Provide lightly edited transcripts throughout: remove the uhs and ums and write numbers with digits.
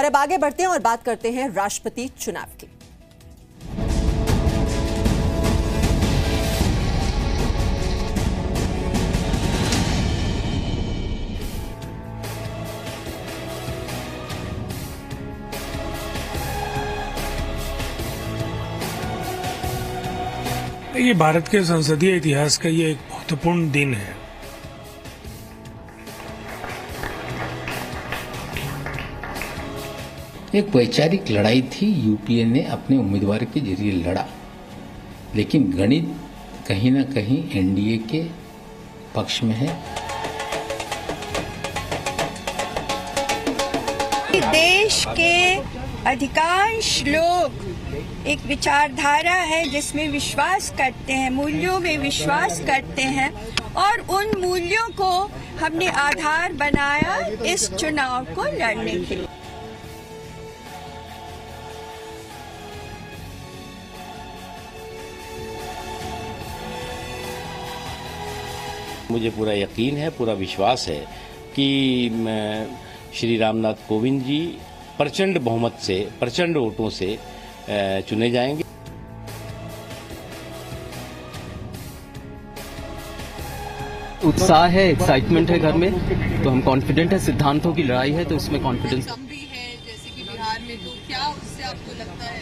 और अब आगे बढ़ते हैं और बात करते हैं राष्ट्रपति चुनाव की। ये भारत के संसदीय इतिहास का ये एक महत्वपूर्ण दिन है। एक वैचारिक लड़ाई थी, यूपीए ने अपने उम्मीदवार के जरिए लड़ा, लेकिन गणित कहीं ना कहीं एनडीए के पक्ष में है। देश के अधिकांश लोग एक विचारधारा है जिसमें विश्वास करते हैं, मूल्यों में विश्वास करते हैं, और उन मूल्यों को हमने आधार बनाया इस चुनाव को लड़ने के लिए। मुझे पूरा यकीन है, पूरा विश्वास है कि श्री रामनाथ कोविंद जी प्रचंड बहुमत से, प्रचंड वोटों से चुने जाएंगे। उत्साह है, एक्साइटमेंट है घर में, तो हम कॉन्फिडेंट है। सिद्धांतों की लड़ाई है तो इसमें कॉन्फिडेंस कम भी है, जैसे कि बिहार में, तो क्या उससे आपको लगता है?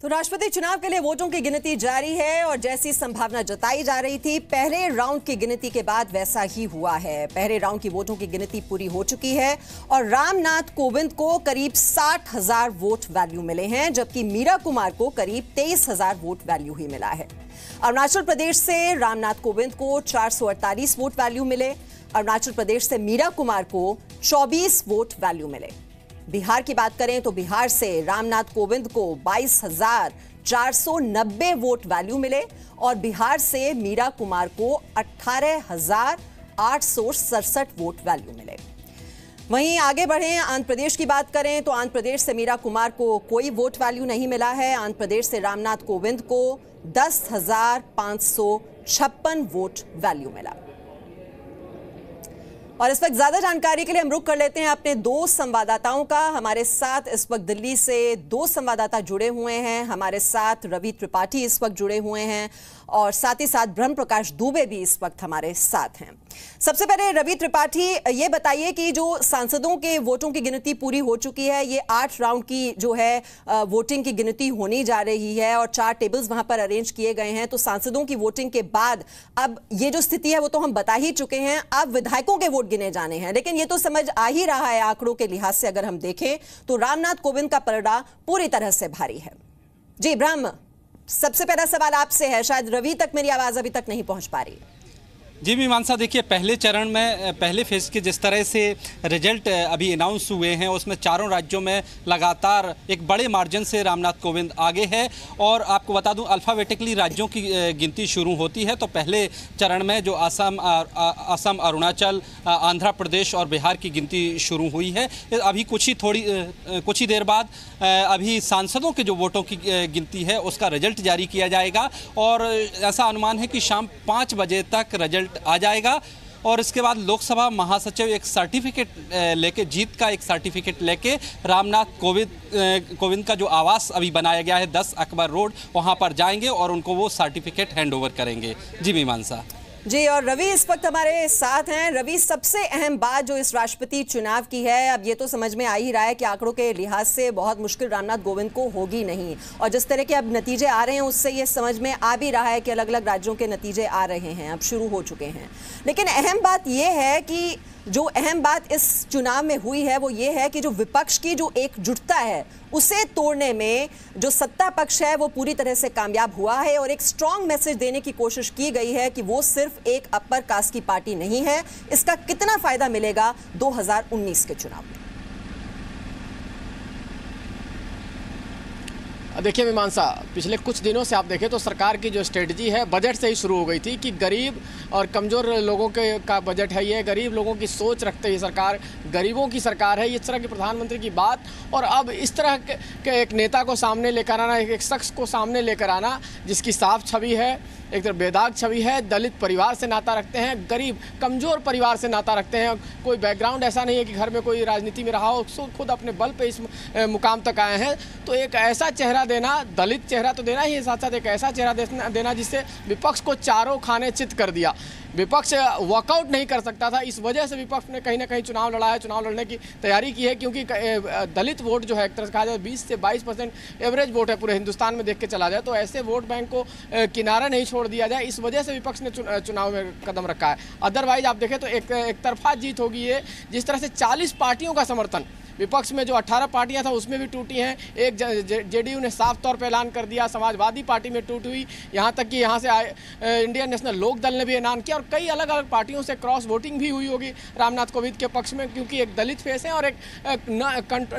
तो राष्ट्रपति चुनाव के लिए वोटों की गिनती जारी है और जैसी संभावना जताई जा रही थी पहले राउंड की गिनती के बाद वैसा ही हुआ है। पहले राउंड की वोटों की गिनती पूरी हो चुकी है और रामनाथ कोविंद को करीब 60,000 वोट वैल्यू मिले हैं, जबकि मीरा कुमार को करीब 23,000 वोट वैल्यू ही मिला है। अरुणाचल प्रदेश से रामनाथ कोविंद को 448 वोट वैल्यू मिले। अरुणाचल प्रदेश से मीरा कुमार को 24 वोट वैल्यू मिले। बिहार की बात करें तो बिहार से रामनाथ कोविंद को 22,490 वोट वैल्यू मिले और बिहार से मीरा कुमार को 18,867 वोट वैल्यू मिले। वहीं आगे बढ़ें, आंध्र प्रदेश की बात करें तो आंध्र प्रदेश से मीरा कुमार को कोई वोट वैल्यू नहीं मिला है। आंध्र प्रदेश से रामनाथ कोविंद को 10,556 वोट वैल्यू मिला। और इस वक्त ज्यादा जानकारी के लिए हम रुख कर लेते हैं अपने दो संवाददाताओं का। हमारे साथ इस वक्त दिल्ली से दो संवाददाता जुड़े हुए हैं। हमारे साथ रवि त्रिपाठी इस वक्त जुड़े हुए हैं और साथ ही साथ ब्रह्म प्रकाश दुबे भी इस वक्त हमारे साथ हैं। सबसे पहले रवि त्रिपाठी, ये बताइए कि जो सांसदों के वोटों की गिनती पूरी हो चुकी है, ये 8 राउंड की जो है वोटिंग की गिनती होनी जा रही है और 4 टेबल्स वहां पर अरेंज किए गए हैं। तो सांसदों की वोटिंग के बाद अब ये जो स्थिति है वो तो हम बता ही चुके हैं, अब विधायकों के वोट गिने जाने हैं, लेकिन ये तो समझ आ ही रहा है आंकड़ों के लिहाज से अगर हम देखें तो रामनाथ कोविंद का पलड़ा पूरी तरह से भारी है। जी ब्रह्म, सबसे पहला सवाल आपसे है, शायद रवि तक मेरी आवाज अभी तक नहीं पहुंच पा रही। जी मीमांसा, देखिए पहले चरण में, पहले फेज के जिस तरह से रिजल्ट अभी अनाउंस हुए हैं उसमें चारों राज्यों में लगातार एक बड़े मार्जिन से रामनाथ कोविंद आगे है। और आपको बता दूं, अल्फ़ाबेटिकली राज्यों की गिनती शुरू होती है। तो पहले चरण में जो असम, अरुणाचल, आंध्र प्रदेश और बिहार की गिनती शुरू हुई है। अभी कुछ ही देर बाद अभी सांसदों के जो वोटों की गिनती है उसका रिजल्ट जारी किया जाएगा और ऐसा अनुमान है कि शाम 5 बजे तक रिजल्ट आ जाएगा। और इसके बाद लोकसभा महासचिव एक सर्टिफिकेट लेके, जीत का एक सर्टिफिकेट लेके रामनाथ कोविंद का जो आवास अभी बनाया गया है 10 अकबर रोड, वहां पर जाएंगे और उनको वो सर्टिफिकेट हैंड ओवर करेंगे। जी मीमांसा। जी, और रवि इस वक्त हमारे साथ हैं। रवि, सबसे अहम बात जो इस राष्ट्रपति चुनाव की है, अब ये तो समझ में आ ही रहा है कि आंकड़ों के लिहाज से बहुत मुश्किल रामनाथ कोविंद को होगी नहीं, और जिस तरह के अब नतीजे आ रहे हैं उससे ये समझ में आ भी रहा है कि अलग अलग राज्यों के नतीजे आ रहे हैं, अब शुरू हो चुके हैं। लेकिन अहम बात ये है कि जो अहम बात इस चुनाव में हुई है वो ये है कि जो विपक्ष की जो एकजुटता है उसे तोड़ने में जो सत्ता पक्ष है वो पूरी तरह से कामयाब हुआ है और एक स्ट्रांग मैसेज देने की कोशिश की गई है कि वो सिर्फ एक अपर कास्ट की पार्टी नहीं है। इसका कितना फायदा मिलेगा 2019 के चुनाव में? देखिए मीमांसा, पिछले कुछ दिनों से आप देखें तो सरकार की जो स्ट्रेटजी है बजट से ही शुरू हो गई थी कि गरीब और कमज़ोर लोगों के का बजट है, ये गरीब लोगों की सोच रखते हुए सरकार, गरीबों की सरकार है, इस तरह की प्रधानमंत्री की बात। और अब इस तरह के एक नेता को सामने लेकर आना, एक शख्स को सामने लेकर आना जिसकी साफ छवि है, एक तरह बेदाग छवि है, दलित परिवार से नाता रखते हैं, गरीब कमज़ोर परिवार से नाता रखते हैं, कोई बैकग्राउंड ऐसा नहीं है कि घर में कोई राजनीति में रहा हो, खुद अपने बल पे इस मुकाम तक आए हैं। तो एक ऐसा चेहरा देना, दलित चेहरा तो देना ही है, साथ साथ एक ऐसा चेहरा देना जिससे विपक्ष को चारों खाने चित कर दिया। विपक्ष वॉकआउट नहीं कर सकता था, इस वजह से विपक्ष ने कहीं ना कहीं चुनाव लड़ा है, चुनाव लड़ने की तैयारी की है, क्योंकि दलित वोट जो है एक तरह से कहा जाए 20 से 22% एवरेज वोट है पूरे हिंदुस्तान में देख के चला जाए, तो ऐसे वोट बैंक को किनारा नहीं छोड़ दिया जाए, इस वजह से विपक्ष ने चुनाव में कदम रखा है। अदरवाइज आप देखें तो एक तरफा जीत होगी ये, जिस तरह से 40 पार्टियों का समर्थन विपक्ष में जो 18 पार्टियां था उसमें भी टूटी हैं। एक जेडीयू ने साफ तौर पर ऐलान कर दिया, समाजवादी पार्टी में टूट हुई, यहाँ तक कि यहाँ से इंडियन नेशनल लोक दल ने भी ऐलान किया, और कई अलग अलग पार्टियों से क्रॉस वोटिंग भी हुई होगी रामनाथ कोविंद के पक्ष में, क्योंकि एक दलित फेस है और एक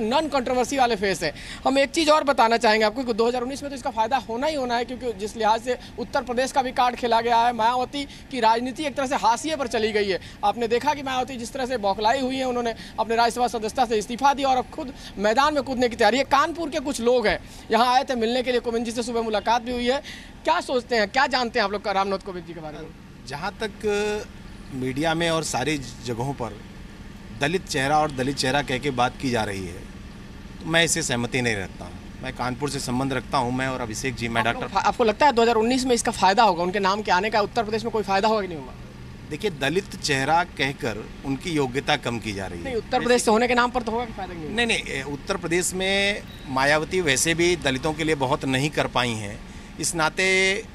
नॉन कंट्रोवर्सी वाले फेस है। हम एक चीज़ और बताना चाहेंगे आपको कि 2019 में तो इसका फायदा होना ही होना है, क्योंकि जिस लिहाज से उत्तर प्रदेश का भी कार्ड खेला गया है, मायावती की राजनीति एक तरह से हाशिए पर चली गई है। आपने देखा कि मायावती जिस तरह से बौखलाई हुई है, उन्होंने अपने राज्यसभा सदस्यता से इस्तीफा दिया और अब खुद मैदान में कूदने की तैयारी है। कानपुर के कुछ लोग हैं यहाँ आए थे मिलने के लिए, कोविंद जी से सुबह मुलाकात भी हुई है। क्या सोचते हैं, क्या जानते हैं आप लोग रामनाथ कोविंद जी के बारे में? जहाँ तक मीडिया में और सारी जगहों पर दलित चेहरा और दलित चेहरा कह के बात की जा रही है, तो मैं इससे सहमति नहीं रखता हूँ। मैं कानपुर से संबंध रखता हूँ, मैं और अभिषेक जी, मैं डॉक्टर। आपको लगता है 2019 में इसका फायदा होगा, उनके नाम के आने का उत्तर प्रदेश में कोई फायदा होगा कि नहीं होगा? देखिए, दलित चेहरा कहकर उनकी योग्यता कम की जा रही है। नहीं, उत्तर प्रदेश से होने के नाम पर तो होगा कि फायदा नहीं? नहीं, उत्तर प्रदेश में मायावती वैसे भी दलितों के लिए बहुत नहीं कर पाई हैं, इस नाते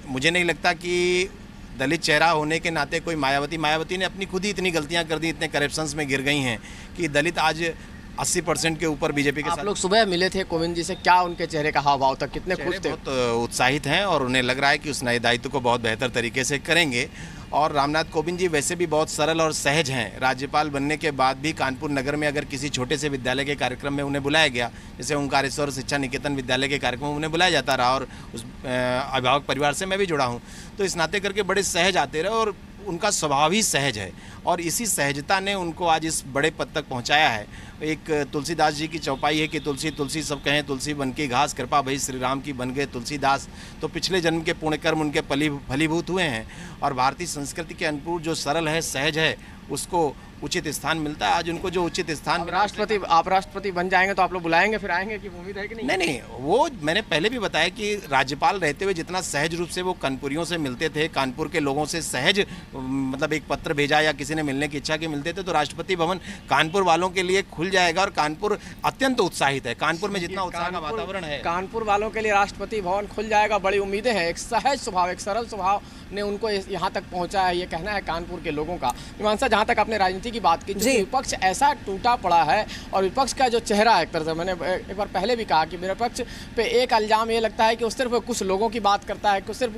मुझे नहीं लगता कि दलित चेहरा होने के नाते कोई मायावती ने अपनी खुद ही इतनी गलतियां कर दी, इतने करप्शंस में गिर गई हैं कि दलित आज 80% के ऊपर बीजेपी के साथ। आप लोग सुबह मिले थे कोविंद जी से, क्या उनके चेहरे का हाव भाव था, कितने खुश थे? बहुत उत्साहित हैं और उन्हें लग रहा है कि उस नए दायित्व को बहुत बेहतर तरीके से करेंगे। और रामनाथ कोविंद जी वैसे भी बहुत सरल और सहज हैं। राज्यपाल बनने के बाद भी कानपुर नगर में अगर किसी छोटे से विद्यालय के कार्यक्रम में उन्हें बुलाया गया, जैसे ओंकारेश्वर शिक्षा निकेतन विद्यालय के कार्यक्रम में उन्हें बुलाया जाता रहा, और उस अभिभावक परिवार से मैं भी जुड़ा हूँ, तो इस नाते करके बड़े सहज आते रहे और उनका स्वभाव ही सहज है, और इसी सहजता ने उनको आज इस बड़े पद तक पहुंचाया है। एक तुलसीदास जी की चौपाई है कि तुलसी तुलसी सब कहें, तुलसी बन की घास, कृपा भई श्री राम की बन गए तुलसीदास। तो पिछले जन्म के पुण्य कर्म उनके फलीभूत हुए हैं, और भारतीय संस्कृति के अनुरूप जो सरल है, सहज है, उसको उचित स्थान मिलता है। आज उनको जो उचित स्थान, आप राष्ट्रपति बन जाएंगे तो आप लोग बुलाएंगे, फिर आएंगे कि उम्मीद है कि नहीं? नहीं, वो मैंने पहले भी बताया कि राज्यपाल रहते हुए जितना सहज रूप से वो कानपुरियों से मिलते थे, कानपुर के लोगों से सहज, मतलब एक पत्र भेजा या किसी ने मिलने की इच्छा के मिलते थे, तो राष्ट्रपति भवन कानपुर वालों के लिए खुल जाएगा। और कानपुर अत्यंत उत्साहित है, कानपुर में जितना उत्साह का वातावरण है, कानपुर वालों के लिए राष्ट्रपति भवन खुल जाएगा, बड़ी उम्मीदें हैं। एक सहज स्वभाव, एक सरल स्वभाव ने उनको यहाँ तक पहुँचा है, ये कहना है कानपुर के लोगों का। मीमांसा, जहाँ तक आपने राजनीति की बात की, विपक्ष ऐसा टूटा पड़ा है, और विपक्ष का जो चेहरा है, एक तरह से मैंने एक बार पहले भी कहा कि विपक्ष पे एक इल्जाम ये लगता है कि वो सिर्फ कुछ लोगों की बात करता है, कुछ सिर्फ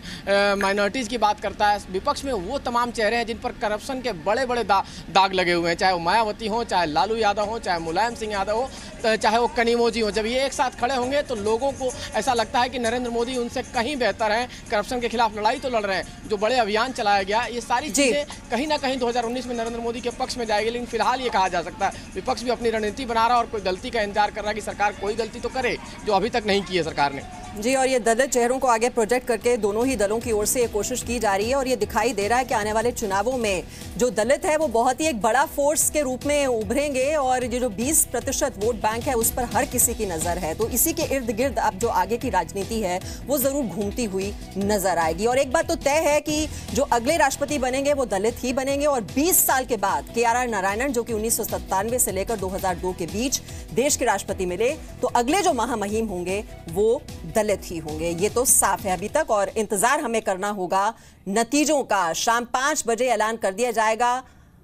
माइनॉरिटीज़ की बात करता है। विपक्ष में वो तमाम चेहरे हैं जिन पर करप्शन के बड़े बड़े दाग लगे हुए हैं, चाहे वो मायावती हो, चाहे लालू यादव हो, चाहे मुलायम सिंह यादव हो, चाहे वो कनिमोजी हो। जब ये एक साथ खड़े होंगे तो लोगों को ऐसा लगता है कि नरेंद्र मोदी उनसे कहीं बेहतर हैं, करप्शन के खिलाफ लड़ाई तो लड़ रहे हैं, जो बड़े अभियान चलाया गया, ये सारी चीज़ें कहीं ना कहीं 2019 में नरेंद्र मोदी के पक्ष में जाएगी। लेकिन फिलहाल ये कहा जा सकता है विपक्ष भी अपनी रणनीति बना रहा है और कोई गलती का इंतजार कर रहा है कि सरकार कोई गलती तो करे, जो अभी तक नहीं की है सरकार ने। जी, और ये दलित चेहरों को आगे प्रोजेक्ट करके दोनों ही दलों की ओर से ये कोशिश की जा रही है, और ये दिखाई दे रहा है कि आने वाले चुनावों में जो दलित है वो बहुत ही एक बड़ा फोर्स के रूप में उभरेंगे, और ये जो 20% वोट बैंक है उस पर हर किसी की नजर है। तो इसी के इर्द गिर्द अब जो आगे की राजनीति है वो जरूर घूमती हुई नजर आएगी। और एक बात तो तय है कि जो अगले राष्ट्रपति बनेंगे वो दलित ही बनेंगे, और 20 साल के बाद KR नारायणन, जो कि 1997 से लेकर 2002 के बीच देश के राष्ट्रपति मिले, तो अगले जो महामहिम होंगे वो दलित ही होंगे, ये तो साफ है अभी तक। और इंतजार हमें करना होगा नतीजों का। शाम 5 बजे ऐलान कर दिया जाएगा।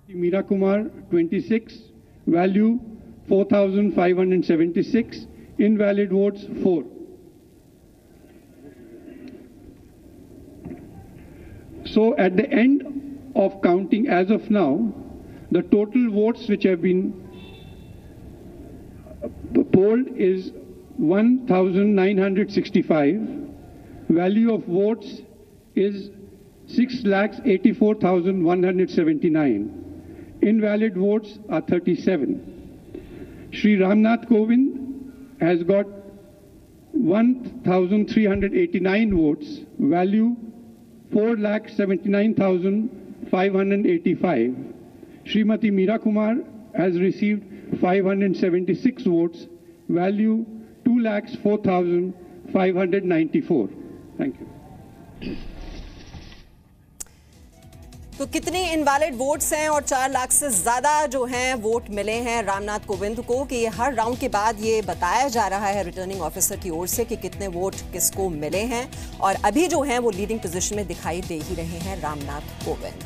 Meera Kumar 26, value 4576, invalid votes 4। So at the end of counting as of now, the total votes which have been polled is 1,965. Value of votes is 6,84,179. Invalid votes are 37. Shri Ramnath Kovind has got 1,389 votes. Value 4,79,585. Srimati Meera Kumar has received 576 votes. Value 2,04,594. Thank you. तो कितनी invalid votes हैं और 4 लाख से ज्यादा जो हैं vote मिले हैं रामनाथ कोविंद को कि ये हर राउंड के बाद ये बताया जा रहा है रिटर्निंग ऑफिसर की ओर से कि कितने वोट किसको मिले हैं और अभी जो हैं वो लीडिंग पोजीशन में दिखाई दे ही रहे हैं रामनाथ कोविंद।